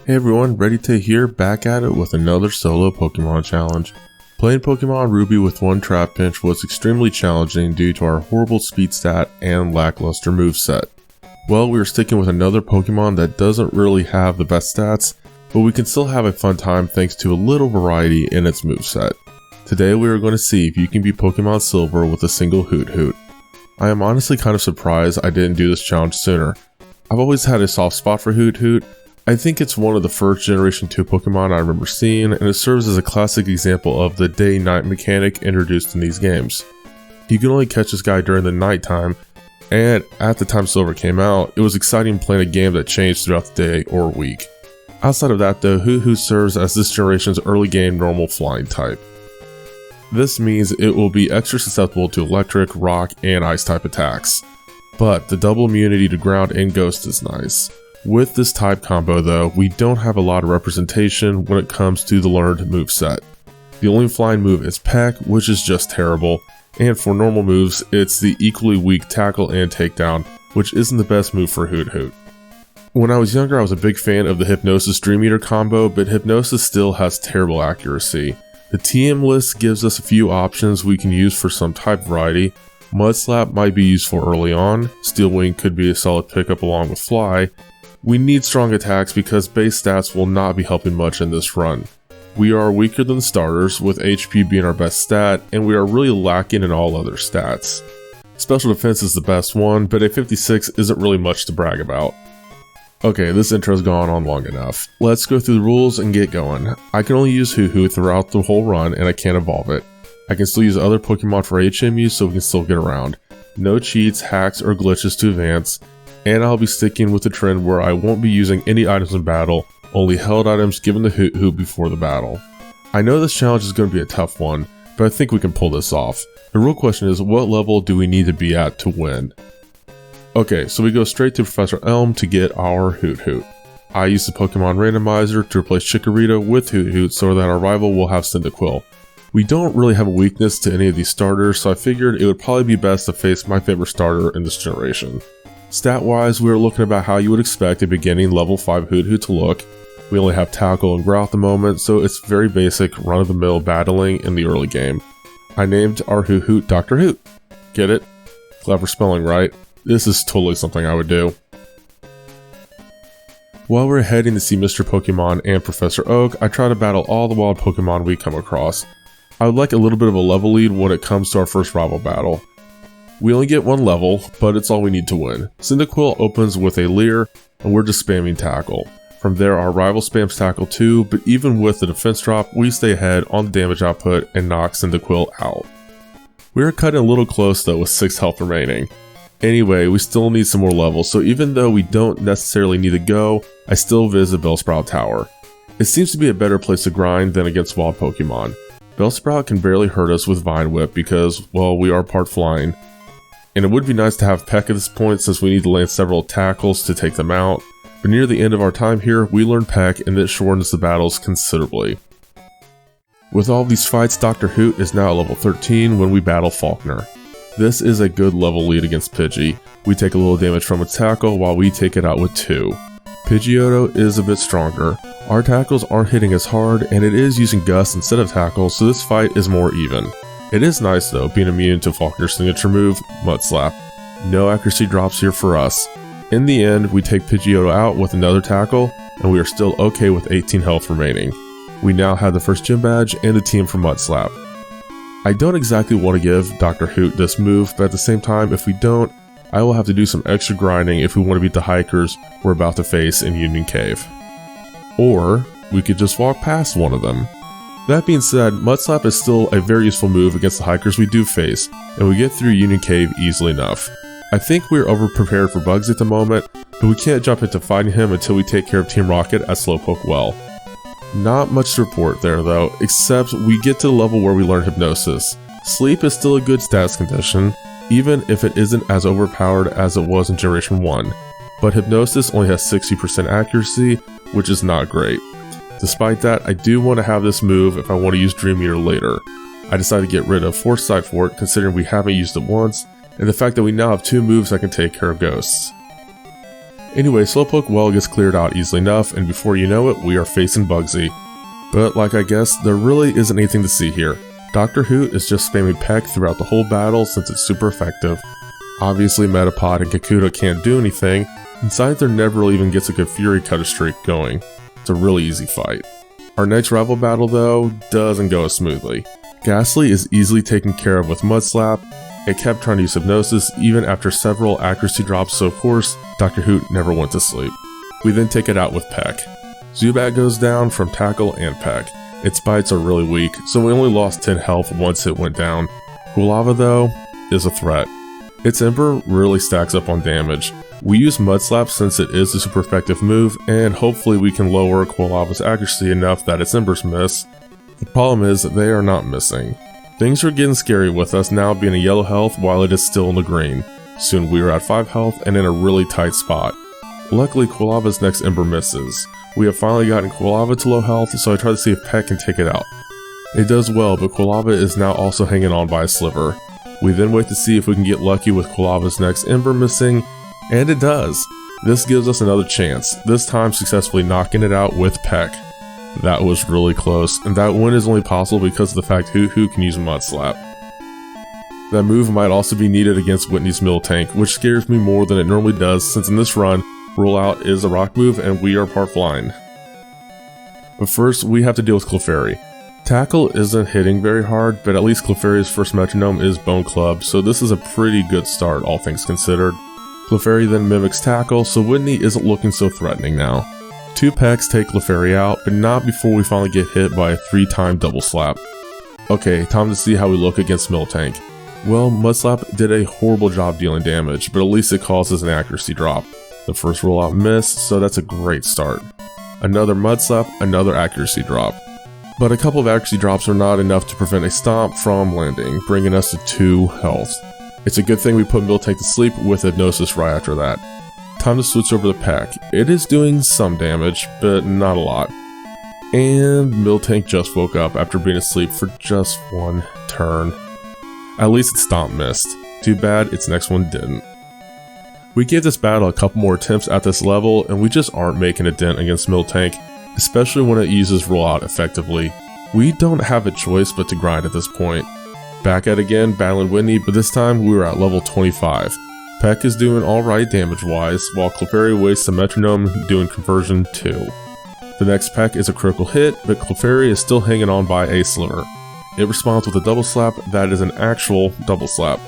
Hey everyone, REDyTay here, back at it with another solo Pokemon challenge. Playing Pokemon Ruby with one Trapinch was extremely challenging due to our horrible speed stat and lackluster moveset. Well, we are sticking with another Pokemon that doesn't really have the best stats, but we can still have a fun time thanks to a little variety in its moveset. Today we are going to see if you can beat Pokemon Silver with a single Hoothoot. I am honestly kind of surprised I didn't do this challenge sooner. I've always had a soft spot for Hoothoot. I think it's one of the first Generation 2 Pokemon I remember seeing, and it serves as a classic example of the day-night mechanic introduced in these games. You can only catch this guy during the nighttime, and at the time Silver came out, it was exciting playing a game that changed throughout the day or week. Outside of that though, Hoothoot serves as this generation's early game normal flying type. This means it will be extra susceptible to electric, rock, and ice type attacks. But the double immunity to ground and ghost is nice. With this type combo though, we don't have a lot of representation when it comes to the learned moveset. The only flying move is Peck, which is just terrible, and for normal moves, it's the equally weak Tackle and Takedown, which isn't the best move for Hoothoot. When I was younger, I was a big fan of the Hypnosis Dream Eater combo, but Hypnosis still has terrible accuracy. The TM list gives us a few options we can use for some type variety. Mud Slap might be useful early on, Steel Wing could be a solid pickup along with Fly. We need strong attacks because base stats will not be helping much in this run. We are weaker than starters, with HP being our best stat, and we are really lacking in all other stats. Special defense is the best one, but a 56 isn't really much to brag about. Okay, this intro's gone on long enough. Let's go through the rules and get going. I can only use Hoothoot throughout the whole run, and I can't evolve it. I can still use other Pokemon for HMU so we can still get around. No cheats, hacks, or glitches to advance. And I'll be sticking with the trend where I won't be using any items in battle, only held items given to Hoothoot before the battle. I know this challenge is going to be a tough one, but I think we can pull this off. The real question is, what level do we need to be at to win? Okay, so we go straight to Professor Elm to get our Hoothoot. I use the Pokemon Randomizer to replace Chikorita with Hoothoot so that our rival will have Cyndaquil. We don't really have a weakness to any of these starters, so I figured it would probably be best to face my favorite starter in this generation. Stat-wise, we are looking about how you would expect a beginning level 5 Hoothoot to look. We only have Tackle and Growl at the moment, so it's very basic, run-of-the-mill battling in the early game. I named our Hoothoot Dr. Hoot. Get it? Clever spelling, right? This is totally something I would do. While we're heading to see Mr. Pokemon and Professor Oak, I try to battle all the wild Pokemon we come across. I would like a little bit of a level lead when it comes to our first rival battle. We only get one level, but it's all we need to win. Cyndaquil opens with a Leer, and we're just spamming Tackle. From there, our rival spams Tackle too, but even with the defense drop, we stay ahead on the damage output and knock Cyndaquil out. We are cutting a little close though with 6 health remaining. Anyway, we still need some more levels, so even though we don't necessarily need to go, I still visit Bellsprout Tower. It seems to be a better place to grind than against wild Pokemon. Bellsprout can barely hurt us with Vine Whip because, well, we are part flying. And it would be nice to have Peck at this point since we need to land several tackles to take them out, but near the end of our time here, we learn Peck and it shortens the battles considerably. With all these fights, Dr. Hoot is now at level 13 when we battle Faulkner. This is a good level lead against Pidgey. We take a little damage from its tackle while we take it out with 2. Pidgeotto is a bit stronger. Our tackles aren't hitting as hard and it is using Gust instead of Tackle, so this fight is more even. It is nice though, being immune to Faulkner's signature move, Mud Slap. No accuracy drops here for us. In the end, we take Pidgeotto out with another Tackle, and we are still okay with 18 health remaining. We now have the first gym badge and the team for Mud Slap. I don't exactly want to give Dr. Hoot this move, but at the same time, if we don't, I will have to do some extra grinding if we want to beat the hikers we're about to face in Union Cave. Or, we could just walk past one of them. That being said, Mud Slap is still a very useful move against the hikers we do face, and we get through Union Cave easily enough. I think we're over-prepared for Bugs at the moment, but we can't jump into fighting him until we take care of Team Rocket at Slowpoke Well. Not much to report there though, except we get to the level where we learn Hypnosis. Sleep is still a good status condition, even if it isn't as overpowered as it was in Generation 1, but Hypnosis only has 60% accuracy, which is not great. Despite that, I do want to have this move if I want to use Dream Eater later. I decided to get rid of Foresight for it considering we haven't used it once, and the fact that we now have 2 moves that can take care of ghosts. Anyway, Slowpoke well gets cleared out easily enough, and before you know it, we are facing Bugsy. But like I guessed, there really isn't anything to see here. Dr. Hoot is just spamming Peck throughout the whole battle since it's super effective. Obviously Metapod and Kakuta can't do anything, and Scyther never really even gets a good Fury Cutter streak going. It's a really easy fight. Our next rival battle though, doesn't go as smoothly. Ghastly is easily taken care of with Mud Slap. It kept trying to use Hypnosis even after several accuracy drops, so of course, Dr. Hoot never went to sleep. We then take it out with Peck. Zubat goes down from Tackle and Peck. Its bites are really weak, so we only lost 10 health once it went down. Quilava though, is a threat. Its Ember really stacks up on damage. We use Mud Slap since it is a super effective move, and hopefully we can lower Quilava's accuracy enough that its Embers miss. The problem is that they are not missing. Things are getting scary with us now being a yellow health while it is still in the green. Soon we are at 5 health and in a really tight spot. Luckily Quilava's next Ember misses. We have finally gotten Quilava to low health, so I try to see if Peck can take it out. It does well, but Quilava is now also hanging on by a sliver. We then wait to see if we can get lucky with Quilava's next Ember missing, and it does. This gives us another chance, this time successfully knocking it out with Peck. That was really close, and that win is only possible because of the fact Hoothoot can use Mud Slap. That move might also be needed against Whitney's Miltank, which scares me more than it normally does since in this run, Rollout is a rock move and we are part flying. But first, we have to deal with Clefairy. Tackle isn't hitting very hard, but at least Clefairy's first metronome is Bone Club, so this is a pretty good start all things considered. Clefairy then mimics Tackle, so Whitney isn't looking so threatening now. 2 Pecks take Clefairy out, but not before we finally get hit by a 3-time double slap. Okay, time to see how we look against Miltank. Well, Mud Slap did a horrible job dealing damage, but at least it causes an accuracy drop. The first rollout missed, so that's a great start. Another Mud Slap, another accuracy drop. But a couple of accuracy drops are not enough to prevent a Stomp from landing, bringing us to 2 health. It's a good thing we put Miltank to sleep with Hypnosis right after that. Time to switch over to Peck. It is doing some damage, but not a lot. And Miltank just woke up after being asleep for just 1 turn. At least its Stomp missed. Too bad its next one didn't. We gave this battle a couple more attempts at this level, and we just aren't making a dent against Miltank, especially when it uses Rollout effectively. We don't have a choice but to grind at this point. Back at again, battling Whitney, but this time we were at level 25. Peck is doing alright damage-wise, while Clefairy wastes a metronome doing conversion 2. The next Peck is a critical hit, but Clefairy is still hanging on by a sliver. It responds with a double slap that is an actual double slap.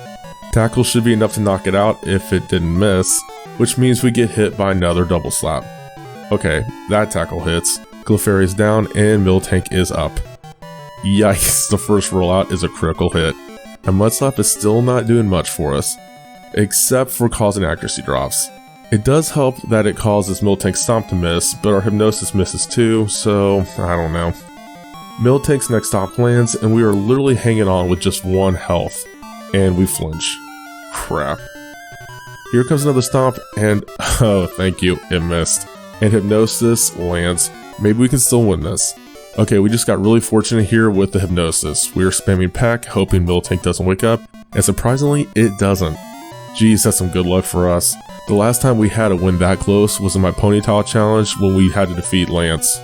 Tackle should be enough to knock it out if it didn't miss, which means we get hit by another double slap. Okay, that Tackle hits, Clefairy is down, and Miltank is up. Yikes, the first rollout is a critical hit. And Mud Slap is still not doing much for us, except for causing accuracy drops. It does help that it causes Miltank's Stomp to miss, but our Hypnosis misses too, so I don't know. Miltank's next Stomp lands, and we are literally hanging on with just 1 health. And we flinch. Crap. Here comes another Stomp, and oh, thank you, it missed. And Hypnosis lands. Maybe we can still win this. Okay, we just got really fortunate here with the Hypnosis. We are spamming Peck, hoping Miltank doesn't wake up, and surprisingly, it doesn't. Geez, that's some good luck for us. The last time we had a win that close was in my Ponyta challenge when we had to defeat Lance.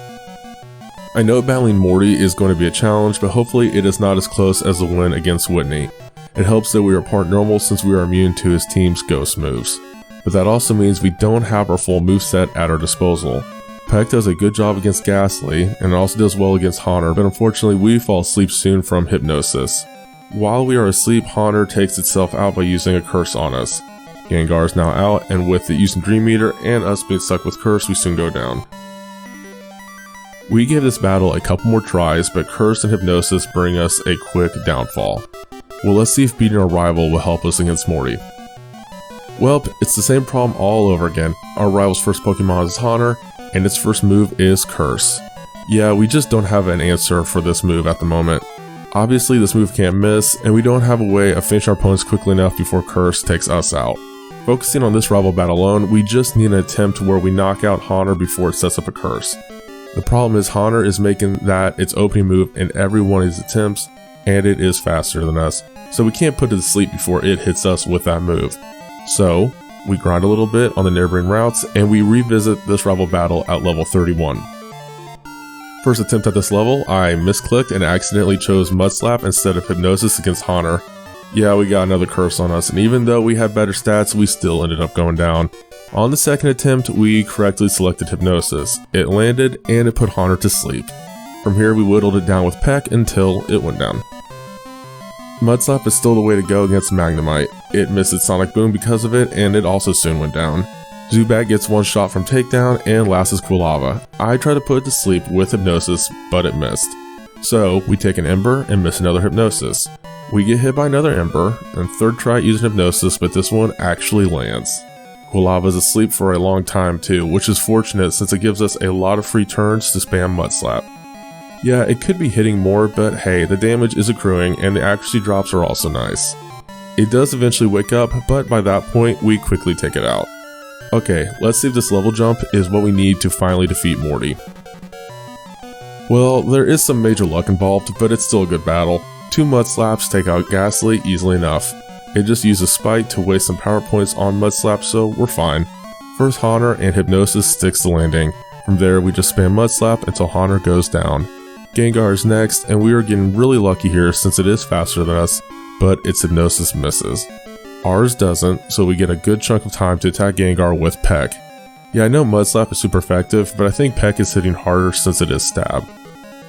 I know battling Morty is going to be a challenge, but hopefully it is not as close as the win against Whitney. It helps that we are part normal since we are immune to his team's ghost moves. But that also means we don't have our full moveset at our disposal. Peck does a good job against Ghastly, and it also does well against Haunter, but unfortunately we fall asleep soon from Hypnosis. While we are asleep, Haunter takes itself out by using a curse on us. Gengar is now out, and with it using Dream Eater and us being stuck with Curse, we soon go down. We gave this battle a couple more tries, but Curse and Hypnosis bring us a quick downfall. Well, let's see if beating our rival will help us against Morty. Well, it's the same problem all over again. Our rival's first Pokemon is Haunter, and its first move is Curse. Yeah, we just don't have an answer for this move at the moment. Obviously, this move can't miss, and we don't have a way of finishing our opponents quickly enough before Curse takes us out. Focusing on this rival battle alone, we just need an attempt where we knock out Haunter before it sets up a Curse. The problem is Haunter is making that its opening move in every one of his attempts, and it is faster than us, so we can't put it to sleep before it hits us with that move. So, we grind a little bit on the neighboring routes, and we revisit this rival battle at level 31. First attempt at this level, I misclicked and accidentally chose Mudslap instead of Hypnosis against Haunter. Yeah, we got another curse on us, and even though we had better stats, we still ended up going down. On the second attempt, we correctly selected Hypnosis. It landed, and it put Haunter to sleep. From here, we whittled it down with Peck until it went down. Mudslap is still the way to go against Magnemite. It missed its Sonic Boom because of it, and it also soon went down. Zubat gets one shot from Takedown, and last is Quilava. I tried to put it to sleep with Hypnosis, but it missed. So, we take an Ember and miss another Hypnosis. We get hit by another Ember, and third try using Hypnosis, but this one actually lands. Quilava is asleep for a long time too, which is fortunate since it gives us a lot of free turns to spam Mudslap. Yeah, it could be hitting more, but hey, the damage is accruing and the accuracy drops are also nice. It does eventually wake up, but by that point, we quickly take it out. Okay, let's see if this level jump is what we need to finally defeat Morty. Well, there is some major luck involved, but it's still a good battle. 2 Mudslaps take out Ghastly easily enough. It just uses Spite to waste some power points on Mudslap, so we're fine. First Haunter and Hypnosis sticks the landing. From there, we just spam Mudslap until Haunter goes down. Gengar is next, and we are getting really lucky here since it is faster than us, but its Hypnosis misses. Ours doesn't, so we get a good chunk of time to attack Gengar with Peck. Yeah, I know Mudslap is super effective, but I think Peck is hitting harder since it is Stab.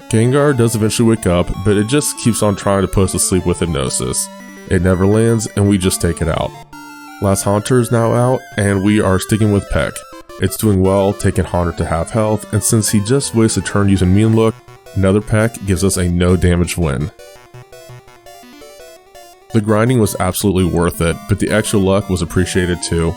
Gengar does eventually wake up, but it just keeps on trying to put us to sleep with Hypnosis. It never lands, and we just take it out. Last Haunter is now out, and we are sticking with Peck. It's doing well, taking Haunter to half health, and since he just wastes a turn using Mean Look, another Peck gives us a no damage win. The grinding was absolutely worth it, but the extra luck was appreciated too.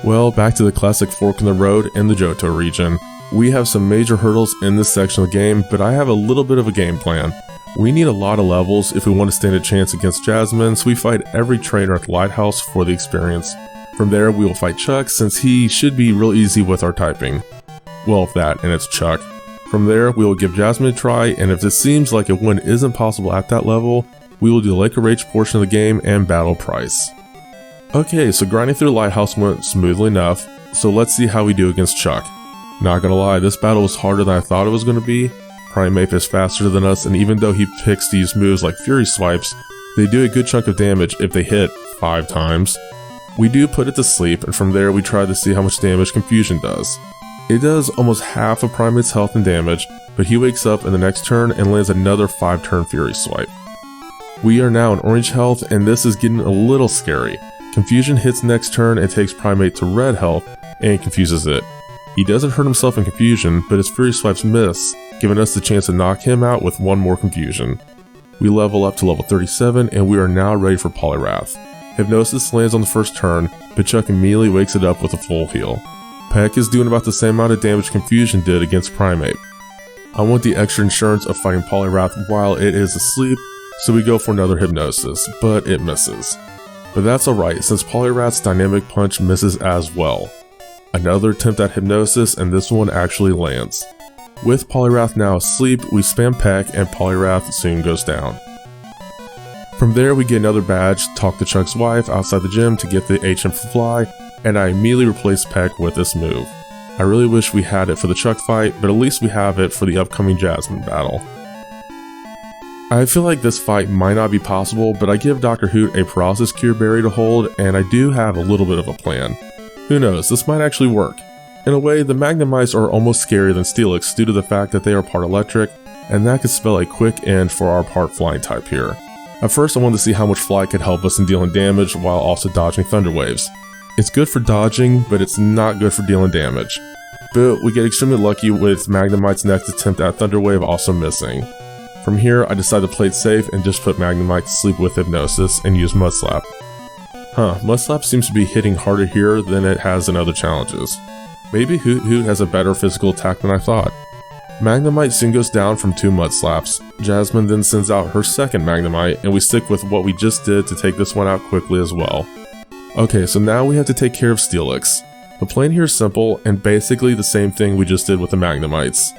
Well, back to the classic fork in the road in the Johto region. We have some major hurdles in this section of the game, but I have a little bit of a game plan. We need a lot of levels if we want to stand a chance against Jasmine, so we fight every trainer at the Lighthouse for the experience. From there, we will fight Chuck since he should be real easy with our typing. Well, that, and it's Chuck. From there, we will give Jasmine a try, and if it seems like a win isn't possible at that level, we will do the Lake of Rage portion of the game and battle Price. Okay, so grinding through the Lighthouse went smoothly enough, so let's see how we do against Chuck. Not gonna lie, this battle was harder than I thought it was gonna be. Primeape is faster than us, and even though he picks these moves like Fury Swipes, they do a good chunk of damage if they hit 5 times. We do put it to sleep, and from there we try to see how much damage Confusion does. It does almost half of Primeape's health and damage, but he wakes up in the next turn and lands another 5-turn Fury Swipe. We are now in orange health, and this is getting a little scary. Confusion hits next turn and takes Primeape to red health and confuses it. He doesn't hurt himself in Confusion, but his Fury Swipes miss, giving us the chance to knock him out with one more Confusion. We level up to level 37, and we are now ready for Poliwrath. Hypnosis lands on the first turn, but Chuck immediately wakes it up with a full heal. Peck is doing about the same amount of damage Confusion did against Primeape. I want the extra insurance of fighting Poliwrath while it is asleep, so we go for another Hypnosis, but it misses. But that's alright, since Poliwrath's Dynamic Punch misses as well. Another attempt at Hypnosis, and this one actually lands. With Poliwrath now asleep, we spam Peck, and Poliwrath soon goes down. From there, we get another badge, talk to Chuck's wife outside the gym to get the HM for Fly, and I immediately replace Peck with this move. I really wish we had it for the Chuck fight, but at least we have it for the upcoming Jasmine battle. I feel like this fight might not be possible, but I give Dr. Hoot a Paralysis Cure Berry to hold, and I do have a little bit of a plan. Who knows, this might actually work. In a way, the Magnemites are almost scarier than Steelix due to the fact that they are part electric, and that could spell a quick end for our part flying type here. At first I wanted to see how much Fly could help us in dealing damage while also dodging Thunder Waves. It's good for dodging, but it's not good for dealing damage. But we get extremely lucky with Magnemite's next attempt at Thunder Wave also missing. From here, I decided to play it safe and just put Magnemite to sleep with Hypnosis and use Mudslap. Mudslap seems to be hitting harder here than it has in other challenges. Maybe Hoothoot has a better physical attack than I thought. Magnemite soon goes down from 2 Mudslaps. Jasmine then sends out her second Magnemite, and we stick with what we just did to take this one out quickly as well. Okay, so now we have to take care of Steelix. The plan here is simple, and basically the same thing we just did with the Magnemites.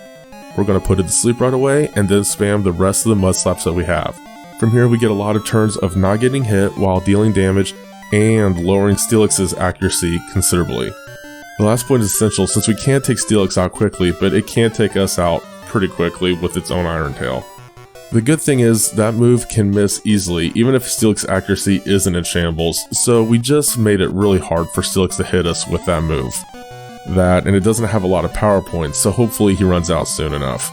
We're going to put it to sleep right away, and then spam the rest of the Mudslaps that we have. From here we get a lot of turns of not getting hit while dealing damage, and lowering Steelix's accuracy considerably. The last point is essential since we can't take Steelix out quickly, but it can take us out pretty quickly with its own Iron Tail. The good thing is that move can miss easily even if Steelix's accuracy isn't in shambles, so we just made it really hard for Steelix to hit us with that move. That, and it doesn't have a lot of power points, so hopefully he runs out soon enough.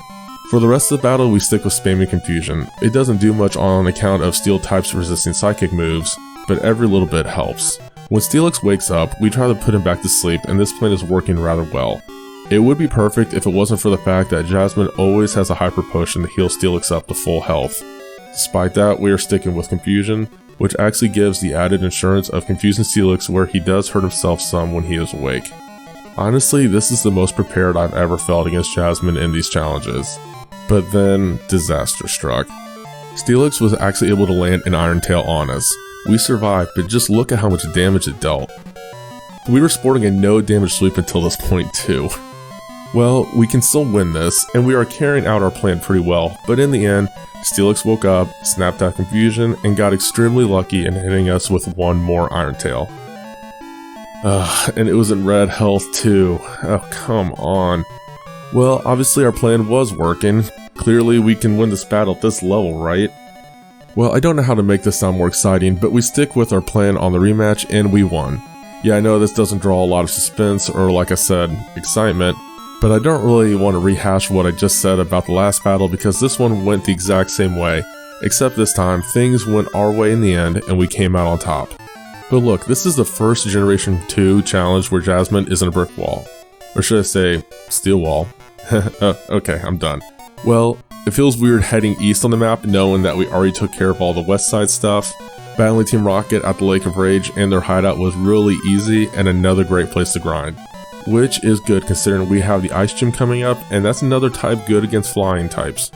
For the rest of the battle, we stick with spamming Confusion. It doesn't do much on account of Steel types resisting Psychic moves, but every little bit helps. When Steelix wakes up, we try to put him back to sleep, and this plan is working rather well. It would be perfect if it wasn't for the fact that Jasmine always has a Hyper Potion to heal Steelix up to full health. Despite that, we are sticking with Confusion, which actually gives the added insurance of confusing Steelix where he does hurt himself some when he is awake. Honestly, this is the most prepared I've ever felt against Jasmine in these challenges. But then, disaster struck. Steelix was actually able to land an Iron Tail on us. We survived, but just look at how much damage it dealt. We were sporting a no damage sweep until this point too. Well, we can still win this, and we are carrying out our plan pretty well, but in the end, Steelix woke up, snapped out Confusion, and got extremely lucky in hitting us with one more Iron Tail. And it was in red health too. Oh, come on. Well, obviously our plan was working. Clearly we can win this battle at this level, right? Well, I don't know how to make this sound more exciting, but we stick with our plan on the rematch and we won. Yeah, I know this doesn't draw a lot of suspense or, like I said, excitement, but I don't really want to rehash what I just said about the last battle because this one went the exact same way, except this time things went our way in the end and we came out on top. But look, this is the first Generation 2 challenge where Jasmine is in a brick wall. Or should I say, steel wall. Okay, I'm done. Well, it feels weird heading east on the map knowing that we already took care of all the west side stuff. Battling Team Rocket at the Lake of Rage and their hideout was really easy and another great place to grind. Which is good considering we have the Ice Gym coming up and that's another type good against flying types.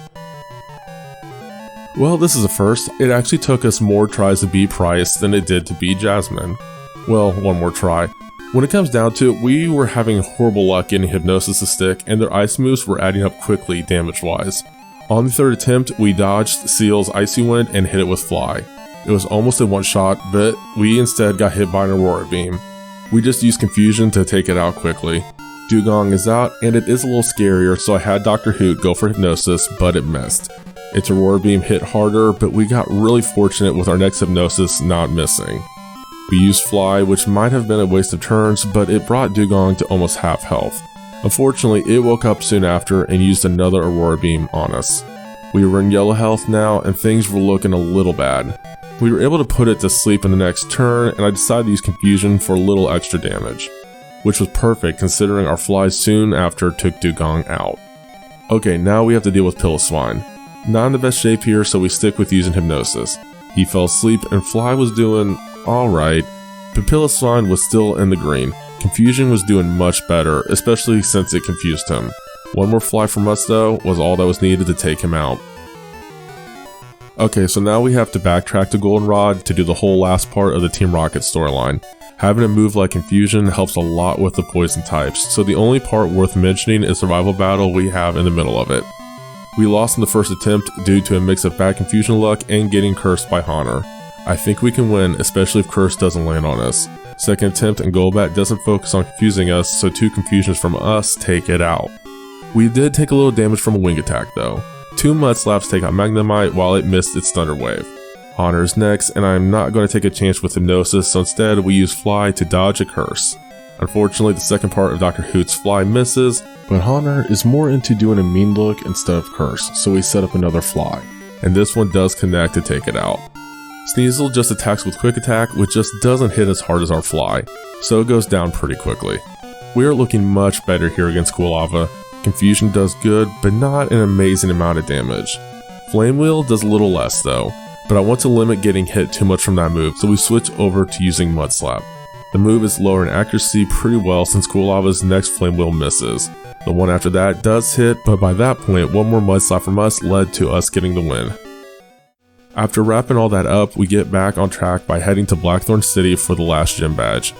Well, this is a first. It actually took us more tries to beat Price than it did to beat Jasmine. Well, one more try. When it comes down to it, we were having horrible luck getting Hypnosis to stick and their ice moves were adding up quickly damage wise. On the third attempt, we dodged Seal's Icy Wind and hit it with Fly. It was almost a one shot, but we instead got hit by an Aurora Beam. We just used Confusion to take it out quickly. Dugong is out and it is a little scarier, so I had Dr. Hoot go for Hypnosis, but it missed. Its Aurora Beam hit harder, but we got really fortunate with our next Hypnosis not missing. We used Fly, which might have been a waste of turns, but it brought Dugong to almost half health. Unfortunately, it woke up soon after and used another Aurora Beam on us. We were in yellow health now and things were looking a little bad. We were able to put it to sleep in the next turn and I decided to use Confusion for a little extra damage, which was perfect considering our Fly soon after took Dugong out. Okay, now we have to deal with Piloswine. Not in the best shape here, so we stick with using Hypnosis. He fell asleep and Fly was doing alright, but Piloswine was still in the green. Confusion was doing much better, especially since it confused him. One more Fly from us though was all that was needed to take him out. Okay, so now we have to backtrack to Goldenrod to do the whole last part of the Team Rocket storyline. Having a move like Confusion helps a lot with the poison types, so the only part worth mentioning is survival battle we have in the middle of it. We lost in the first attempt due to a mix of bad Confusion luck and getting cursed by Honor. I think we can win, especially if Curse doesn't land on us. Second attempt and Golbat doesn't focus on confusing us, so 2 confusions from us take it out. We did take a little damage from a wing attack though. 2 Mudslaps take out Magnemite while it missed its Thunder Wave. Honor is next, and I'm not going to take a chance with Hypnosis, so instead we use Fly to dodge a curse. Unfortunately, the second part of Dr. Hoot's Fly misses, but Honor is more into doing a mean look instead of curse, so we set up another Fly. And this one does connect to take it out. Sneasel just attacks with Quick Attack, which just doesn't hit as hard as our Fly, so it goes down pretty quickly. We are looking much better here against Quilava. Confusion does good, but not an amazing amount of damage. Flame Wheel does a little less though, but I want to limit getting hit too much from that move, so we switch over to using Mudslap. The move is lower in accuracy pretty well since Quilava's next Flame Wheel misses. The one after that does hit, but by that point, one more Mudslap from us led to us getting the win. After wrapping all that up, we get back on track by heading to Blackthorn City for the last gym badge.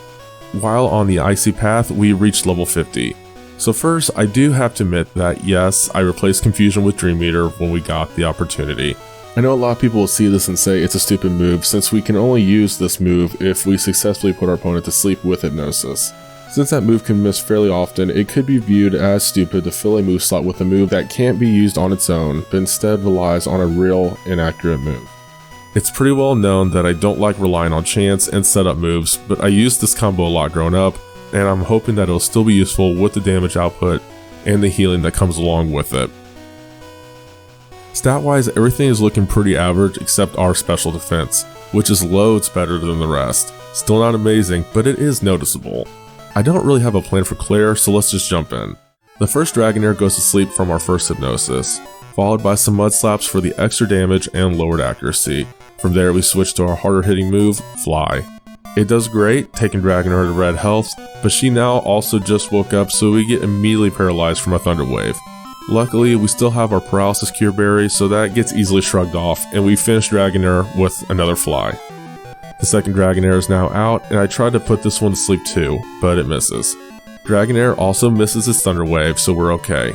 While on the icy path, we reached level 50. So first, I do have to admit that yes, I replaced Confusion with Dream Eater when we got the opportunity. I know a lot of people will see this and say it's a stupid move since we can only use this move if we successfully put our opponent to sleep with Hypnosis. Since that move can miss fairly often, it could be viewed as stupid to fill a move slot with a move that can't be used on its own, but instead relies on a real, inaccurate move. It's pretty well known that I don't like relying on chance and setup moves, but I used this combo a lot growing up, and I'm hoping that it'll still be useful with the damage output and the healing that comes along with it. Stat-wise, everything is looking pretty average except our special defense, which is loads better than the rest. Still not amazing, but it is noticeable. I don't really have a plan for Claire, so let's just jump in. The first Dragonair goes to sleep from our first Hypnosis, followed by some Mud Slaps for the extra damage and lowered accuracy. From there we switch to our harder hitting move, Fly. It does great, taking Dragonair to red health, but she now also just woke up, so we get immediately paralyzed from a Thunder Wave. Luckily, we still have our Paralysis Cure Berry, so that gets easily shrugged off, and we finish Dragonair with another Fly. The second Dragonair is now out, and I tried to put this one to sleep too, but it misses. Dragonair also misses its Thunder Wave, so we're okay.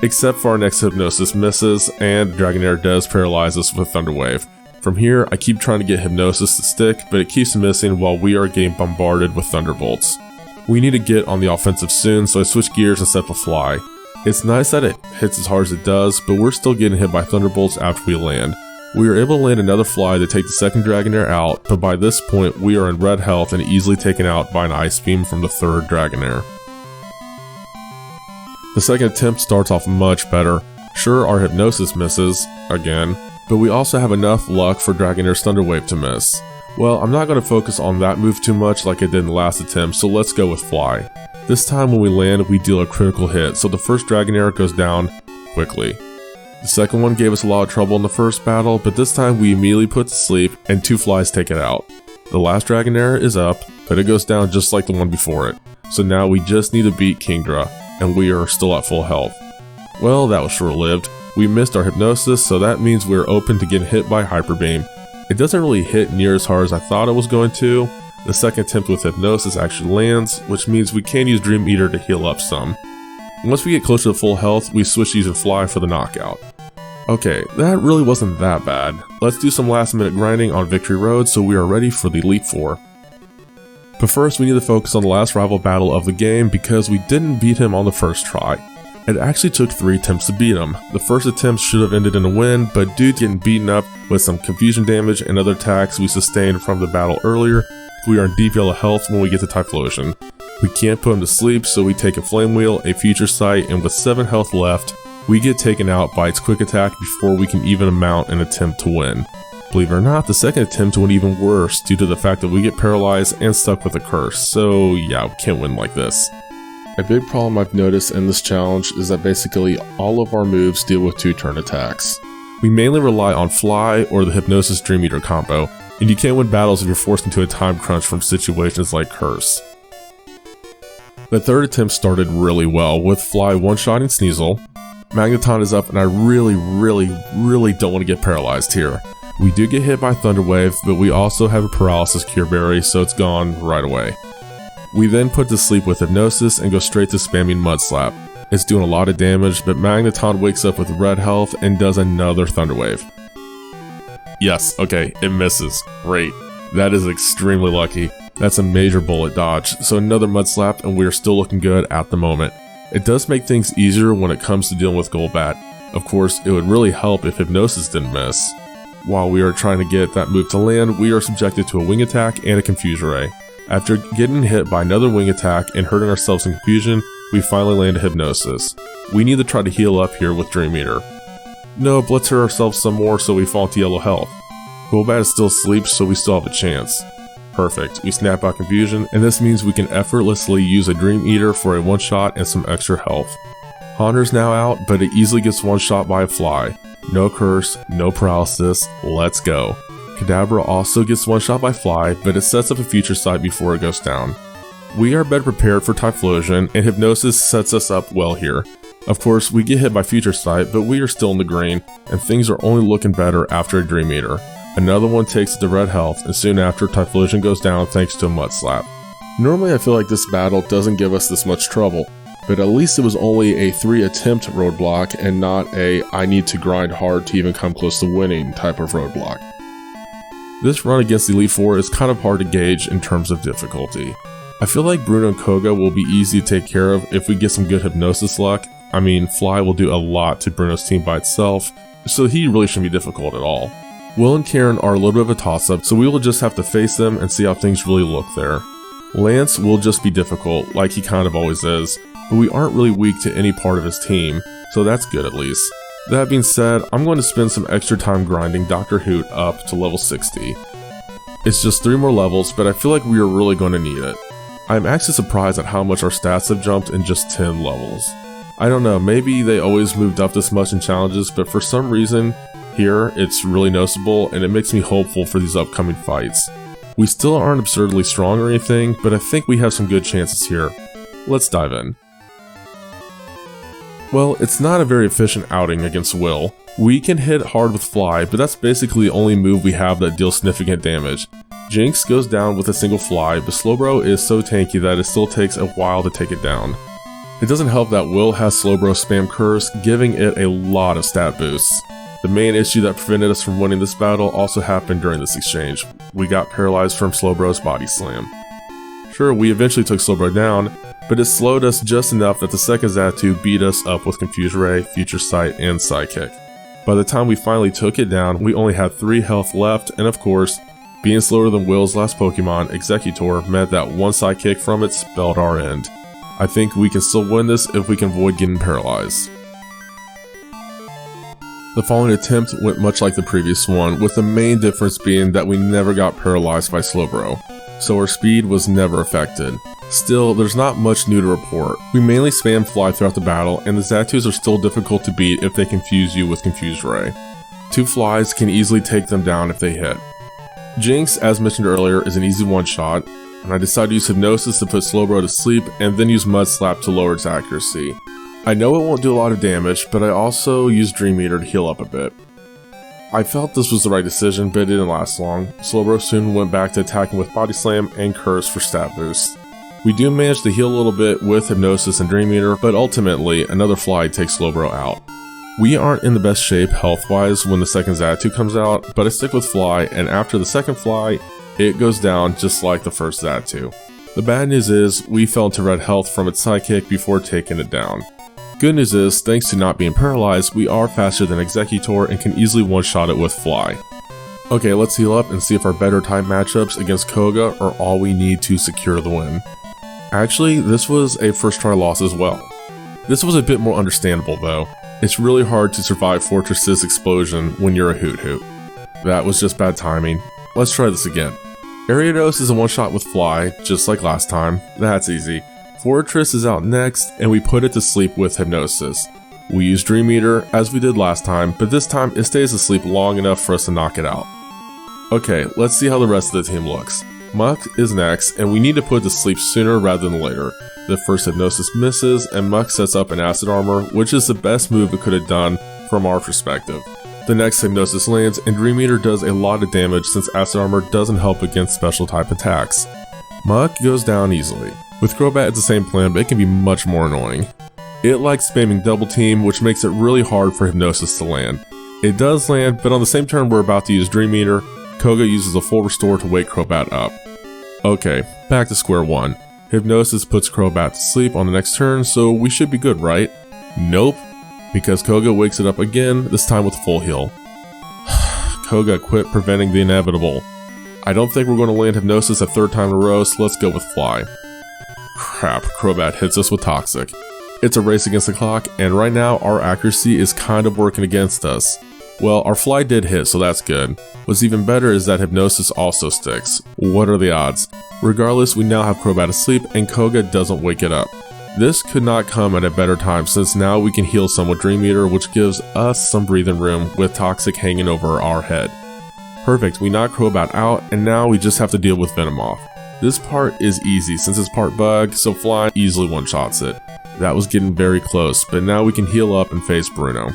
Except for our next Hypnosis misses, and Dragonair does paralyze us with Thunder Wave. From here, I keep trying to get Hypnosis to stick, but it keeps missing while we are getting bombarded with Thunderbolts. We need to get on the offensive soon, so I switch gears and set the Fly. It's nice that it hits as hard as it does, but we're still getting hit by Thunderbolts after we land. We are able to land another Fly to take the second Dragonair out, but by this point we are in red health and easily taken out by an Ice Beam from the third Dragonair. The second attempt starts off much better. Sure, our Hypnosis misses, again, but we also have enough luck for Dragonair's Thunder Wave to miss. Well, I'm not going to focus on that move too much like I did in the last attempt, so let's go with Fly. This time when we land, we deal a critical hit, so the first Dragonair goes down quickly. The second one gave us a lot of trouble in the first battle, but this time we immediately put to sleep and two Flies take it out. The last Dragonair is up, but it goes down just like the one before it. So now we just need to beat Kingdra, and we are still at full health. Well, that was short-lived. We missed our Hypnosis, so that means we're open to getting hit by Hyper Beam. It doesn't really hit near as hard as I thought it was going to. The second attempt with Hypnosis actually lands, which means we can use Dream Eater to heal up some. Once we get closer to full health, we switch to using Fly for the knockout. Okay, that really wasn't that bad. Let's do some last minute grinding on Victory Road so we are ready for the Elite Four. But first we need to focus on the last rival battle of the game because we didn't beat him on the first try. It actually took 3 attempts to beat him. The first attempt should have ended in a win, but due to getting beaten up with some confusion damage and other attacks we sustained from the battle earlier, we are in deep yellow health when we get to Typhlosion. We can't put him to sleep, so we take a Flame Wheel, a Future Sight, and with 7 health left, we get taken out by its quick attack before we can even mount an attempt to win. Believe it or not, the second attempt went even worse due to the fact that we get paralyzed and stuck with a curse, so yeah, we can't win like this. A big problem I've noticed in this challenge is that basically all of our moves deal with 2-turn attacks. We mainly rely on Fly or the Hypnosis Dream Eater combo, and you can't win battles if you're forced into a time crunch from situations like Curse. The third attempt started really well, with Fly one-shotting Sneasel. Magneton is up and I really don't want to get paralyzed here. We do get hit by Thunder Wave, but we also have a Paralysis Cure Berry, so it's gone right away. We then put to sleep with Hypnosis and go straight to spamming Mud Slap. It's doing a lot of damage, but Magneton wakes up with red health and does another Thunder Wave. Yes, okay, it misses. Great. That is extremely lucky. That's a major bullet dodge, so another Mud Slap and we are still looking good at the moment. It does make things easier when it comes to dealing with Golbat. Of course, it would really help if Hypnosis didn't miss. While we are trying to get that move to land, we are subjected to a Wing Attack and a Confuse Ray. After getting hit by another Wing Attack and hurting ourselves in confusion, we finally land a Hypnosis. We need to try to heal up here with Dream Eater. Nope, let's hurt ourselves some more so we fall into yellow health. Golbat is still asleep, so we still have a chance. Perfect, we snap out Confusion, and this means we can effortlessly use a Dream Eater for a one-shot and some extra health. Haunter's now out, but it easily gets one-shot by a Fly. No Curse, no Paralysis, let's go. Kadabra also gets one-shot by Fly, but it sets up a Future Sight before it goes down. We are better prepared for Typhlosion, and Hypnosis sets us up well here. Of course, we get hit by Future Sight, but we are still in the green, and things are only looking better after a Dream Eater. Another one takes it to red health, and soon after, Typhlosion goes down thanks to a Mud Slap. Normally I feel like this battle doesn't give us this much trouble, but at least it was only a 3 attempt roadblock and not a I need to grind hard to even come close to winning type of roadblock. This run against the Elite Four is kind of hard to gauge in terms of difficulty. I feel like Bruno and Koga will be easy to take care of if we get some good hypnosis luck. I mean, Fly will do a lot to Bruno's team by itself, so he really shouldn't be difficult at all. Will and Karen are a little bit of a toss-up, so we will just have to face them and see how things really look there. Lance will just be difficult, like he kind of always is, but we aren't really weak to any part of his team, so that's good at least. That being said, I'm going to spend some extra time grinding Dr. Hoot up to level 60. It's just 3 more levels, but I feel like we are really going to need it. I'm actually surprised at how much our stats have jumped in just 10 levels. I don't know, maybe they always moved up this much in challenges, but for some reason, here, it's really noticeable and it makes me hopeful for these upcoming fights. We still aren't absurdly strong or anything, but I think we have some good chances here. Let's dive in. Well, it's not a very efficient outing against Will. We can hit hard with Fly, but that's basically the only move we have that deals significant damage. Jinx goes down with a single Fly, but Slowbro is so tanky that it still takes a while to take it down. It doesn't help that Will has Slowbro spam Curse, giving it a lot of stat boosts. The main issue that prevented us from winning this battle also happened during this exchange. We got paralyzed from Slowbro's body slam. Sure, we eventually took Slowbro down, but it slowed us just enough that the second Xatu beat us up with Confuse Ray, Future Sight, and Psychic. By the time we finally took it down, we only had 3 health left, and of course, being slower than Will's last Pokemon, Exeggutor, meant that one Psychic from it spelled our end. I think we can still win this if we can avoid getting paralyzed. The following attempt went much like the previous one, with the main difference being that we never got paralyzed by Slowbro, so our speed was never affected. Still, there's not much new to report. We mainly spam Fly throughout the battle, and the Xatus are still difficult to beat if they confuse you with Confuse Ray. 2 Flies can easily take them down if they hit. Jinx, as mentioned earlier, is an easy one-shot, and I decided to use Hypnosis to put Slowbro to sleep and then use Mud Slap to lower its accuracy. I know it won't do a lot of damage, but I also used Dream Eater to heal up a bit. I felt this was the right decision, but it didn't last long. Slowbro soon went back to attacking with Body Slam and Curse for stat boost. We do manage to heal a little bit with Hypnosis and Dream Eater, but ultimately, another Fly takes Slowbro out. We aren't in the best shape health-wise when the second Xatu comes out, but I stick with Fly, and after the second Fly, it goes down just like the first Xatu. The bad news is, we fell into red health from its Psychic before taking it down. Good news is, thanks to not being paralyzed, we are faster than Exeggutor and can easily one-shot it with Fly. Okay, let's heal up and see if our better type matchups against Koga are all we need to secure the win. Actually, this was a first try loss as well. This was a bit more understandable though. It's really hard to survive Fortress's explosion when you're a Hoothoot. That was just bad timing. Let's try this again. Ariados is a one-shot with Fly, just like last time. That's easy. Fortress is out next, and we put it to sleep with Hypnosis. We use Dream Eater, as we did last time, but this time it stays asleep long enough for us to knock it out. Okay, let's see how the rest of the team looks. Muck is next, and we need to put it to sleep sooner rather than later. The first Hypnosis misses, and Muck sets up an Acid Armor, which is the best move it could have done from our perspective. The next Hypnosis lands, and Dream Eater does a lot of damage since Acid Armor doesn't help against special type attacks. Muck goes down easily. With Crobat it's the same plan, but it can be much more annoying. It likes spamming Double Team, which makes it really hard for Hypnosis to land. It does land, but on the same turn we're about to use Dream Eater, Koga uses a full restore to wake Crobat up. Okay, back to square one. Hypnosis puts Crobat to sleep on the next turn, so we should be good, right? Nope, because Koga wakes it up again, this time with full heal. Koga, quit preventing the inevitable. I don't think we're going to land Hypnosis a third time in a row, so let's go with Fly. Crap, Crobat hits us with Toxic. It's a race against the clock, and right now our accuracy is kind of working against us. Well, our Fly did hit, so that's good. What's even better is that Hypnosis also sticks. What are the odds? Regardless, we now have Crobat asleep, and Koga doesn't wake it up. This could not come at a better time, since now we can heal some with Dream Eater, which gives us some breathing room with Toxic hanging over our head. Perfect, we knock Crobat out, and now we just have to deal with Venomoth. This part is easy since it's part bug, so Fly easily one-shots it. That was getting very close, but now we can heal up and face Bruno.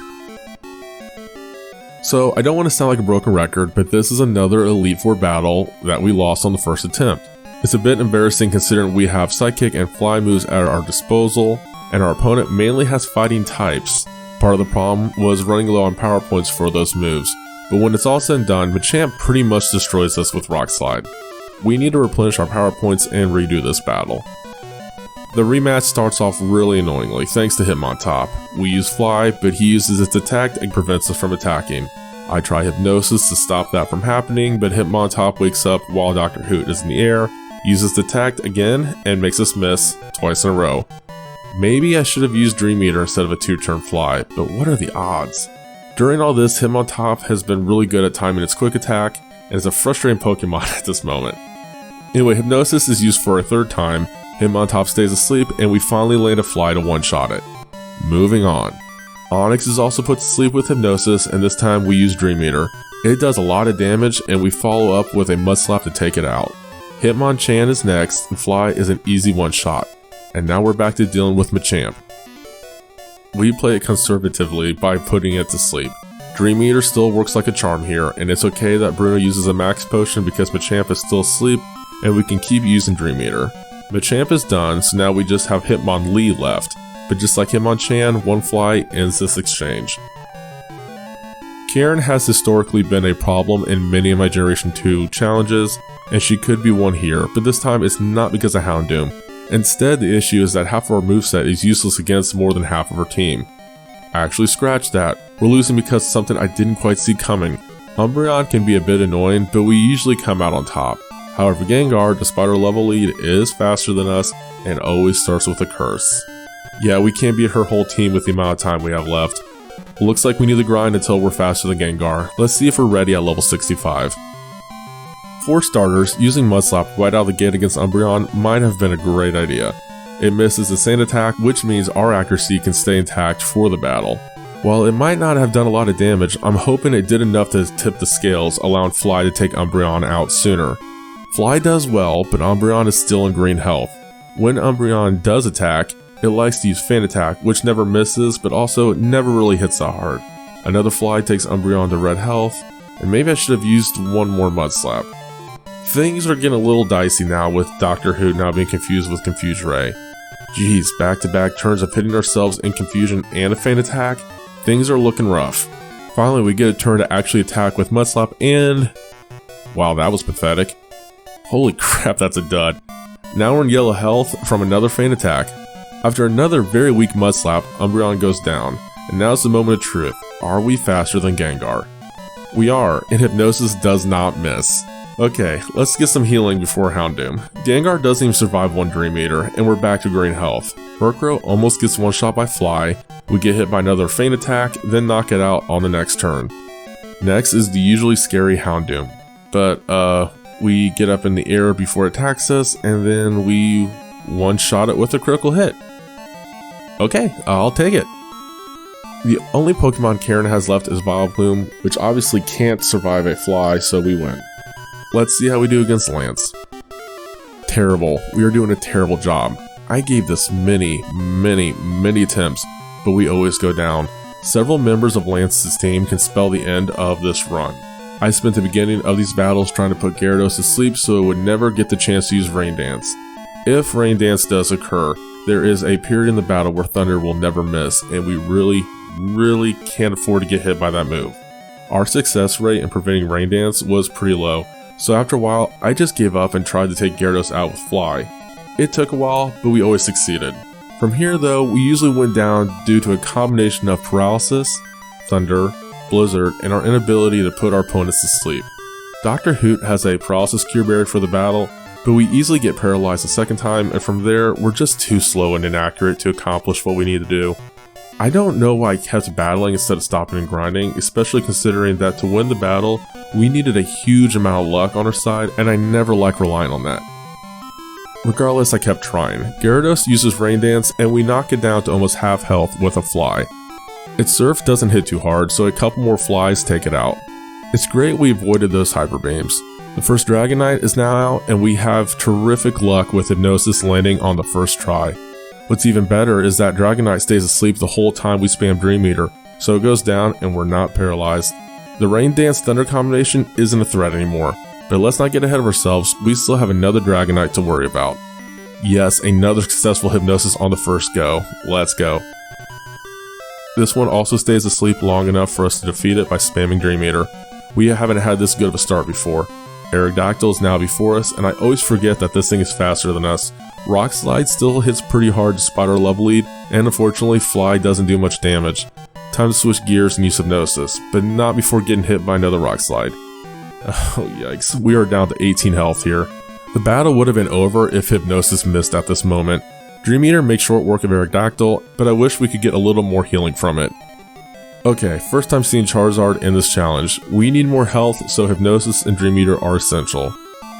So I don't want to sound like a broken record, but this is another Elite Four battle that we lost on the first attempt. It's a bit embarrassing considering we have Psychic and Fly moves at our disposal, and our opponent mainly has fighting types. Part of the problem was running low on power points for those moves, but when it's all said and done, Machamp pretty much destroys us with Rock Slide. We need to replenish our power points and redo this battle. The rematch starts off really annoyingly thanks to Hitmontop. We use Fly, but he uses its attack and prevents us from attacking. I try Hypnosis to stop that from happening, but Hitmontop wakes up while Dr. Hoot is in the air, uses the attack again, and makes us miss twice in a row. Maybe I should have used Dream Eater instead of a 2-turn Fly, but what are the odds? During all this, Hitmontop has been really good at timing its quick attack, and is a frustrating Pokemon at this moment. Anyway, Hypnosis is used for a third time, Hitmontop stays asleep, and we finally land a Fly to one-shot it. Moving on. Onix is also put to sleep with Hypnosis, and this time we use Dream Eater. It does a lot of damage, and we follow up with a Mudslap to take it out. Hitmonchan is next, and Fly is an easy one-shot. And now we're back to dealing with Machamp. We play it conservatively by putting it to sleep. Dream Eater still works like a charm here, and it's okay that Bruno uses a max potion because Machamp is still asleep, and we can keep using Dream Eater. Machamp is done, so now we just have Hitmonlee left, but just like Hitmonchan, one Fly ends this exchange. Karen has historically been a problem in many of my Generation 2 challenges, and she could be one here, but this time it's not because of Houndoom. Instead, the issue is that half of our moveset is useless against more than half of our team. Actually, scratch that. We're losing because of something I didn't quite see coming. Umbreon can be a bit annoying, but we usually come out on top. However, Gengar, despite our level lead, is faster than us and always starts with a curse. Yeah, we can't beat her whole team with the amount of time we have left. Looks like we need to grind until we're faster than Gengar. Let's see if we're ready at level 65. For starters, using Mudslap right out of the gate against Umbreon might have been a great idea. It misses the sand attack, which means our accuracy can stay intact for the battle. While it might not have done a lot of damage, I'm hoping it did enough to tip the scales, allowing Fly to take Umbreon out sooner. Fly does well, but Umbreon is still in green health. When Umbreon does attack, it likes to use Fan Attack, which never misses, but also never really hits that hard. Another Fly takes Umbreon to red health, and maybe I should have used one more Mudslap. Things are getting a little dicey now with Dr. Hoot now being confused with Confuse Ray. Jeez, back-to-back turns of hitting ourselves in Confusion and a Fan Attack, things are looking rough. Finally, we get a turn to actually attack with Mudslap and... wow, that was pathetic. Holy crap, that's a dud. Now we're in yellow health from another Fan Attack. After another very weak Mudslap, Umbreon goes down, and now's the moment of truth. Are we faster than Gengar? We are, and Hypnosis does not miss. Okay, let's get some healing before Houndoom. Gengar doesn't even survive one Dream Eater, and we're back to green health. Murkrow almost gets one shot by Fly, we get hit by another Feint Attack, then knock it out on the next turn. Next is the usually scary Houndoom, but we get up in the air before it attacks us, and then we one-shot it with a critical hit. Okay, I'll take it. The only Pokemon Karen has left is Vileplume, which obviously can't survive a Fly, so we win. Let's see how we do against Lance. Terrible. We are doing a terrible job. I gave this many attempts, but we always go down. Several members of Lance's team can spell the end of this run. I spent the beginning of these battles trying to put Gyarados to sleep so it would never get the chance to use Rain Dance. If Rain Dance does occur, there is a period in the battle where Thunder will never miss, and we really can't afford to get hit by that move. Our success rate in preventing Rain Dance was pretty low, so after a while, I just gave up and tried to take Gyarados out with Fly. It took a while, but we always succeeded. From here though, we usually went down due to a combination of Paralysis, Thunder, Blizzard, and our inability to put our opponents to sleep. Dr. Hoot has a Paralysis Cure Berry for the battle, but we easily get paralyzed a second time, and from there, we're just too slow and inaccurate to accomplish what we need to do. I don't know why I kept battling instead of stopping and grinding, especially considering that to win the battle, we needed a huge amount of luck on our side, and I never like relying on that. Regardless, I kept trying. Gyarados uses Rain Dance, and we knock it down to almost half health with a Fly. Its Surf doesn't hit too hard, so a couple more Flies take it out. It's great we avoided those Hyper Beams. The first Dragonite is now out, and we have terrific luck with Hypnosis landing on the first try. What's even better is that Dragonite stays asleep the whole time we spam Dream Eater, so it goes down and we're not paralyzed. The Rain Dance Thunder combination isn't a threat anymore, but let's not get ahead of ourselves, we still have another Dragonite to worry about. Yes, another successful hypnosis on the first go. Let's go. This one also stays asleep long enough for us to defeat it by spamming Dream Eater. We haven't had this good of a start before. REDyTay is now before us, and I always forget that this thing is faster than us. Rock Slide still hits pretty hard despite our level lead, and unfortunately Fly doesn't do much damage. Time to switch gears and use Hypnosis, but not before getting hit by another Rock Slide. Oh yikes, we are down to 18 health here. The battle would have been over if Hypnosis missed at this moment. Dream Eater makes short work of REDyTay, but I wish we could get a little more healing from it. Okay, first time seeing Charizard in this challenge. We need more health, so Hypnosis and Dream Eater are essential.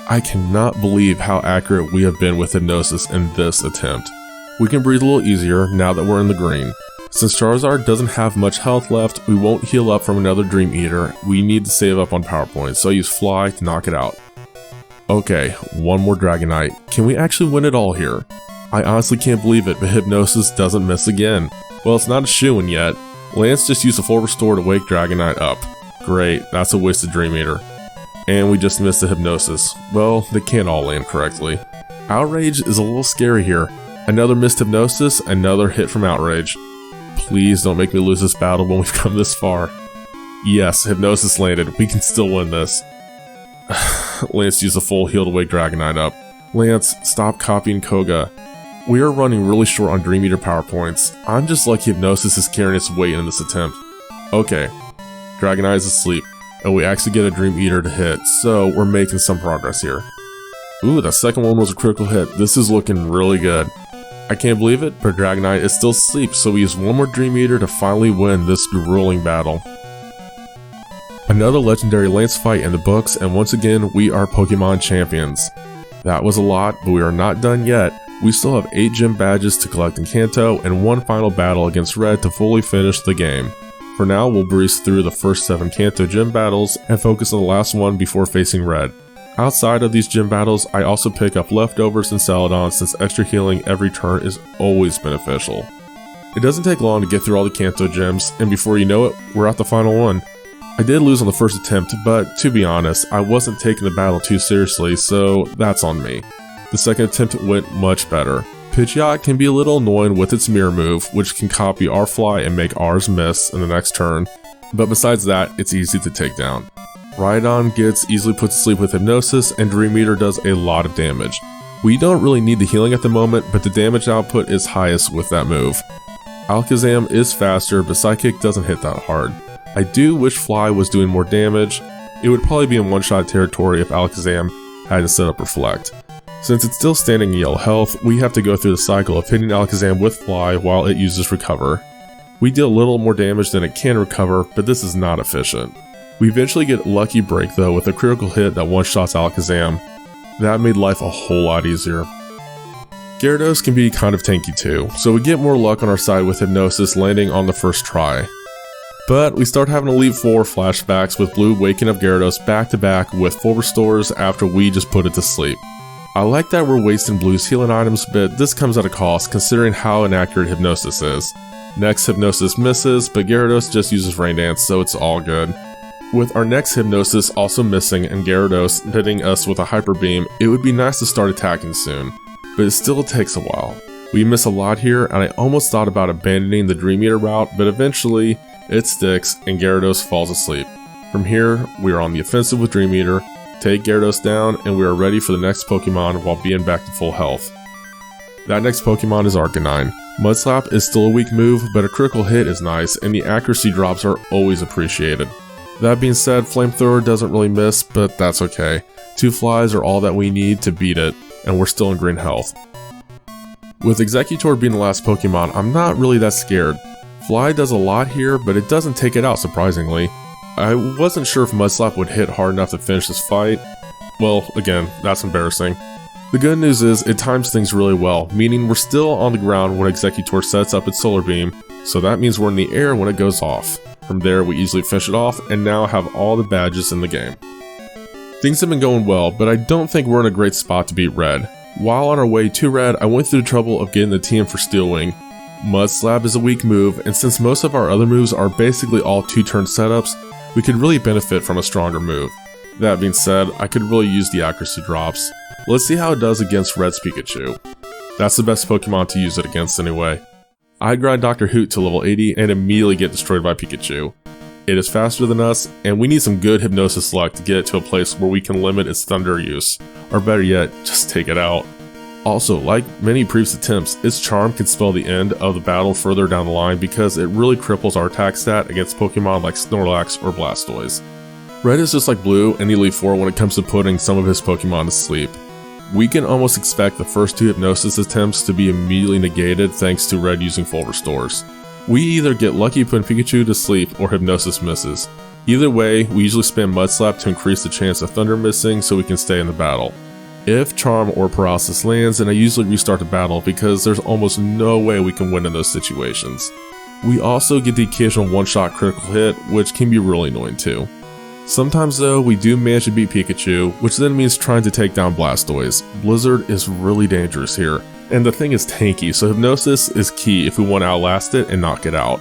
I cannot believe how accurate we have been with Hypnosis in this attempt. We can breathe a little easier now that we're in the green. Since Charizard doesn't have much health left, we won't heal up from another Dream Eater. We need to save up on power points, so I use Fly to knock it out. Okay, one more Dragonite. Can we actually win it all here? I honestly can't believe it, but Hypnosis doesn't miss again. Well, it's not a shoo-in yet. Lance just used a full restore to wake Dragonite up. Great, that's a wasted Dream Eater. And we just missed the Hypnosis. Well, they can't all land correctly. Outrage is a little scary here. Another missed Hypnosis, another hit from Outrage. Please don't make me lose this battle when we've come this far. Yes, Hypnosis landed. We can still win this. Lance used a full heal to wake Dragonite up. Lance, stop copying Koga. We are running really short on Dream Eater power points. I'm just lucky Hypnosis is carrying its weight in this attempt. Okay, Dragonite is asleep, and we actually get a Dream Eater to hit, so we're making some progress here. Ooh, that second one was a critical hit. This is looking really good. I can't believe it, but Dragonite is still asleep, so we use one more Dream Eater to finally win this grueling battle. Another legendary Lance fight in the books, and once again, we are Pokemon champions. That was a lot, but we are not done yet. We still have 8 gym badges to collect in Kanto, and one final battle against Red to fully finish the game. For now, we'll breeze through the first 7 Kanto gym battles, and focus on the last one before facing Red. Outside of these gym battles, I also pick up leftovers and Celadon since extra healing every turn is always beneficial. It doesn't take long to get through all the Kanto gyms, and before you know it, we're at the final one. I did lose on the first attempt, but to be honest, I wasn't taking the battle too seriously, so that's on me. The second attempt went much better. Pidgeot can be a little annoying with its mirror move, which can copy our Fly and make ours miss in the next turn, but besides that, it's easy to take down. Rhydon gets easily put to sleep with Hypnosis, and Dream Eater does a lot of damage. We don't really need the healing at the moment, but the damage output is highest with that move. Alakazam is faster, but Psychic doesn't hit that hard. I do wish Fly was doing more damage. It would probably be in one-shot territory if Alakazam hadn't set up Reflect. Since it's still standing in yellow health, we have to go through the cycle of hitting Alakazam with Fly while it uses Recover. We deal a little more damage than it can recover, but this is not efficient. We eventually get Lucky Break though with a critical hit that one-shots Alakazam. That made life a whole lot easier. Gyarados can be kind of tanky too, so we get more luck on our side with Hypnosis landing on the first try. But we start having Elite Four flashbacks with Blue waking up Gyarados back to back with full restores after we just put it to sleep. I like that we're wasting Blue's healing items, but this comes at a cost considering how inaccurate Hypnosis is. Next Hypnosis misses, but Gyarados just uses Rain Dance, so it's all good. With our next Hypnosis also missing and Gyarados hitting us with a Hyper Beam, it would be nice to start attacking soon, but it still takes a while. We miss a lot here, and I almost thought about abandoning the Dream Eater route, but eventually, it sticks and Gyarados falls asleep. From here, we are on the offensive with Dream Eater, take Gyarados down, and we are ready for the next Pokemon while being back to full health. That next Pokemon is Arcanine. Mudslap is still a weak move, but a critical hit is nice, and the accuracy drops are always appreciated. That being said, Flamethrower doesn't really miss, but that's okay. 2 flies are all that we need to beat it, and we're still in green health. With Exeggutor being the last Pokemon, I'm not really that scared. Fly does a lot here, but it doesn't take it out surprisingly. I wasn't sure if Mudslap would hit hard enough to finish this fight. Well, again, that's embarrassing. The good news is it times things really well, meaning we're still on the ground when Exeggutor sets up its Solar Beam, so that means we're in the air when it goes off. From there, we easily finish it off and now have all the badges in the game. Things have been going well, but I don't think we're in a great spot to beat Red. While on our way to Red, I went through the trouble of getting the TM for Steel Wing. Mudslap is a weak move, and since most of our other moves are basically all 2-turn setups, we could really benefit from a stronger move. That being said, I could really use the accuracy drops. Let's see how it does against Red's Pikachu. That's the best Pokemon to use it against anyway. I grind Dr. Hoot to level 80 and immediately get destroyed by Pikachu. It is faster than us, and we need some good Hypnosis luck to get it to a place where we can limit its Thunder use, or better yet, just take it out. Also, like many previous attempts, its Charm can spell the end of the battle further down the line because it really cripples our attack stat against Pokemon like Snorlax or Blastoise. Red is just like Blue and Elite Four when it comes to putting some of his Pokemon to sleep. We can almost expect the first 2 Hypnosis attempts to be immediately negated thanks to Red using full restores. We either get lucky putting Pikachu to sleep or Hypnosis misses. Either way, we usually spam Mud Slap to increase the chance of Thunder missing so we can stay in the battle. If Charm or Paralysis lands, then I usually restart the battle because there's almost no way we can win in those situations. We also get the occasional one-shot critical hit, which can be really annoying too. Sometimes though, we do manage to beat Pikachu, which then means trying to take down Blastoise. Blizzard is really dangerous here, and the thing is tanky, so Hypnosis is key if we want to outlast it and knock it out.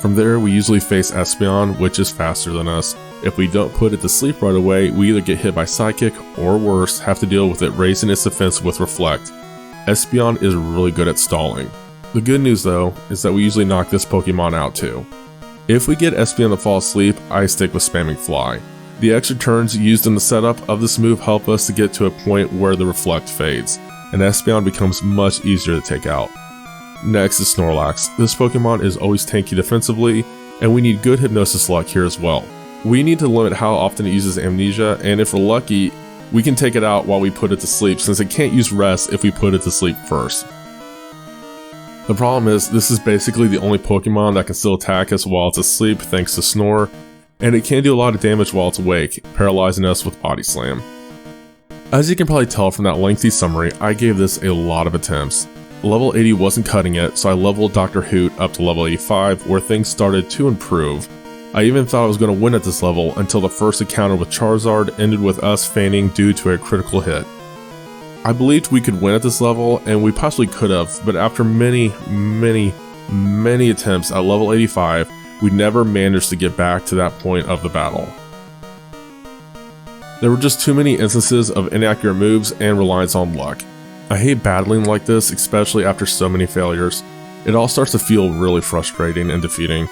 From there, we usually face Espeon, which is faster than us. If we don't put it to sleep right away, we either get hit by Psychic, or worse, have to deal with it raising its defense with Reflect. Espeon is really good at stalling. The good news though, is that we usually knock this Pokemon out too. If we get Espeon to fall asleep, I stick with spamming Fly. The extra turns used in the setup of this move help us to get to a point where the Reflect fades, and Espeon becomes much easier to take out. Next is Snorlax. This Pokemon is always tanky defensively, and we need good Hypnosis luck here as well. We need to limit how often it uses Amnesia, and if we're lucky, we can take it out while we put it to sleep since it can't use Rest if we put it to sleep first. The problem is, this is basically the only Pokemon that can still attack us while it's asleep thanks to Snore, and it can do a lot of damage while it's awake, paralyzing us with Body Slam. As you can probably tell from that lengthy summary, I gave this a lot of attempts. Level 80 wasn't cutting it, so I leveled Dr. Hoot up to level 85 where things started to improve. I even thought I was going to win at this level until the first encounter with Charizard ended with us feigning due to a critical hit. I believed we could win at this level, and we possibly could have, but after many attempts at level 85, we never managed to get back to that point of the battle. There were just too many instances of inaccurate moves and reliance on luck. I hate battling like this, especially after so many failures. It all starts to feel really frustrating and defeating.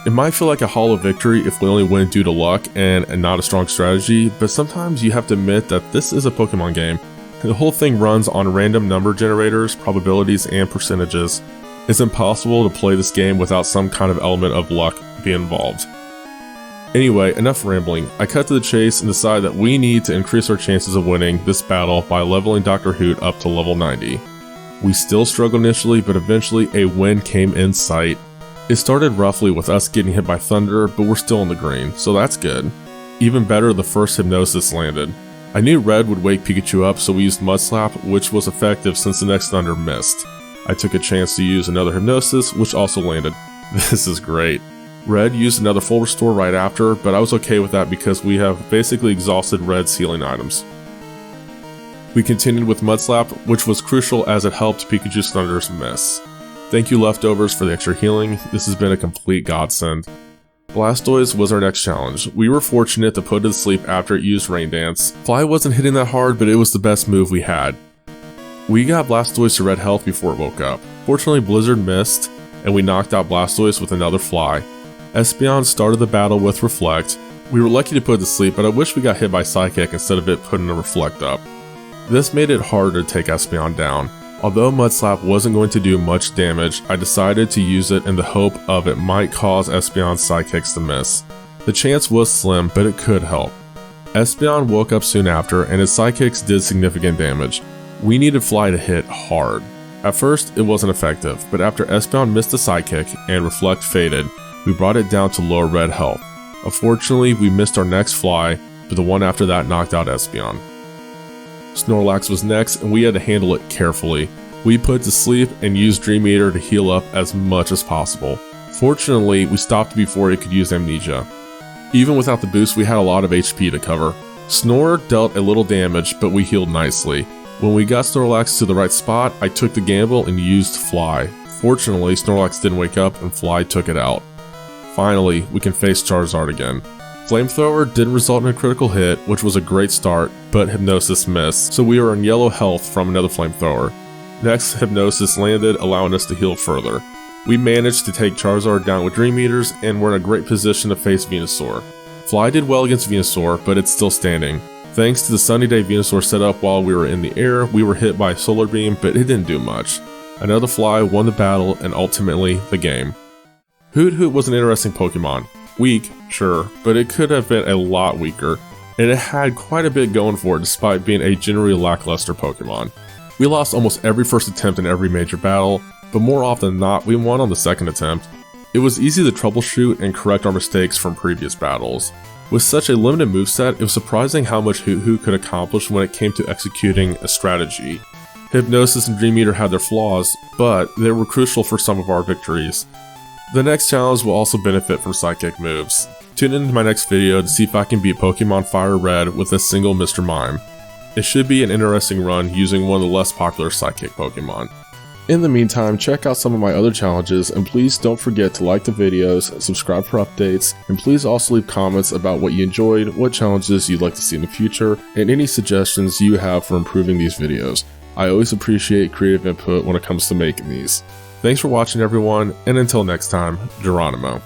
It might feel like a hollow victory if we only win due to luck and not a strong strategy, but sometimes you have to admit that this is a Pokemon game. The whole thing runs on random number generators, probabilities, and percentages. It's impossible to play this game without some kind of element of luck being involved. Anyway, enough rambling. I cut to the chase and decide that we need to increase our chances of winning this battle by leveling Dr. Hoot up to level 90. We still struggled initially, but eventually a win came in sight. It started roughly with us getting hit by Thunder, but we're still in the green, so that's good. Even better, the first Hypnosis landed. I knew Red would wake Pikachu up, so we used Mud Slap, which was effective since the next Thunder missed. I took a chance to use another Hypnosis, which also landed. This is great. Red used another full restore right after, but I was okay with that because we have basically exhausted Red's healing items. We continued with Mud Slap, which was crucial as it helped Pikachu's Thunders miss. Thank you Leftovers for the extra healing, this has been a complete godsend. Blastoise was our next challenge. We were fortunate to put it to sleep after it used Rain Dance. Fly wasn't hitting that hard, but it was the best move we had. We got Blastoise to red health before it woke up. Fortunately Blizzard missed, and we knocked out Blastoise with another Fly. Espeon started the battle with Reflect. We were lucky to put it to sleep, but I wish we got hit by Psychic instead of it putting a Reflect up. This made it harder to take Espeon down. Although Mud Slap wasn't going to do much damage, I decided to use it in the hope of it might cause Espeon's Psychics to miss. The chance was slim, but it could help. Espeon woke up soon after, and his Psychics did significant damage. We needed Fly to hit hard. At first, it wasn't effective, but after Espeon missed a Psychic and Reflect faded, we brought it down to lower red health. Unfortunately, we missed our next Fly, but the one after that knocked out Espeon. Snorlax was next, and we had to handle it carefully. We put it to sleep and used Dream Eater to heal up as much as possible. Fortunately, we stopped before it could use Amnesia. Even without the boost, we had a lot of HP to cover. Snore dealt a little damage, but we healed nicely. When we got Snorlax to the right spot, I took the gamble and used Fly. Fortunately, Snorlax didn't wake up and Fly took it out. Finally, we can face Charizard again. Flamethrower didn't result in a critical hit, which was a great start, but Hypnosis missed, so we are in yellow health from another Flamethrower. Next, Hypnosis landed, allowing us to heal further. We managed to take Charizard down with Dream Eaters, and we're in a great position to face Venusaur. Fly did well against Venusaur, but it's still standing. Thanks to the Sunny Day Venusaur setup while we were in the air, we were hit by Solar Beam, but it didn't do much. Another Fly won the battle, and ultimately, the game. Hoothoot was an interesting Pokemon. Weak, sure, but it could have been a lot weaker, and it had quite a bit going for it despite being a generally lackluster Pokemon. We lost almost every first attempt in every major battle, but more often than not, we won on the second attempt. It was easy to troubleshoot and correct our mistakes from previous battles. With such a limited moveset, it was surprising how much Hoothoot could accomplish when it came to executing a strategy. Hypnosis and Dream Eater had their flaws, but they were crucial for some of our victories. The next challenge will also benefit from Psychic moves. Tune in to my next video to see if I can beat Pokemon Fire Red with a single Mr. Mime. It should be an interesting run using one of the less popular Psychic Pokemon. In the meantime, check out some of my other challenges, and please don't forget to like the videos, subscribe for updates, and please also leave comments about what you enjoyed, what challenges you'd like to see in the future, and any suggestions you have for improving these videos. I always appreciate creative input when it comes to making these. Thanks for watching everyone, and until next time, Geronimo.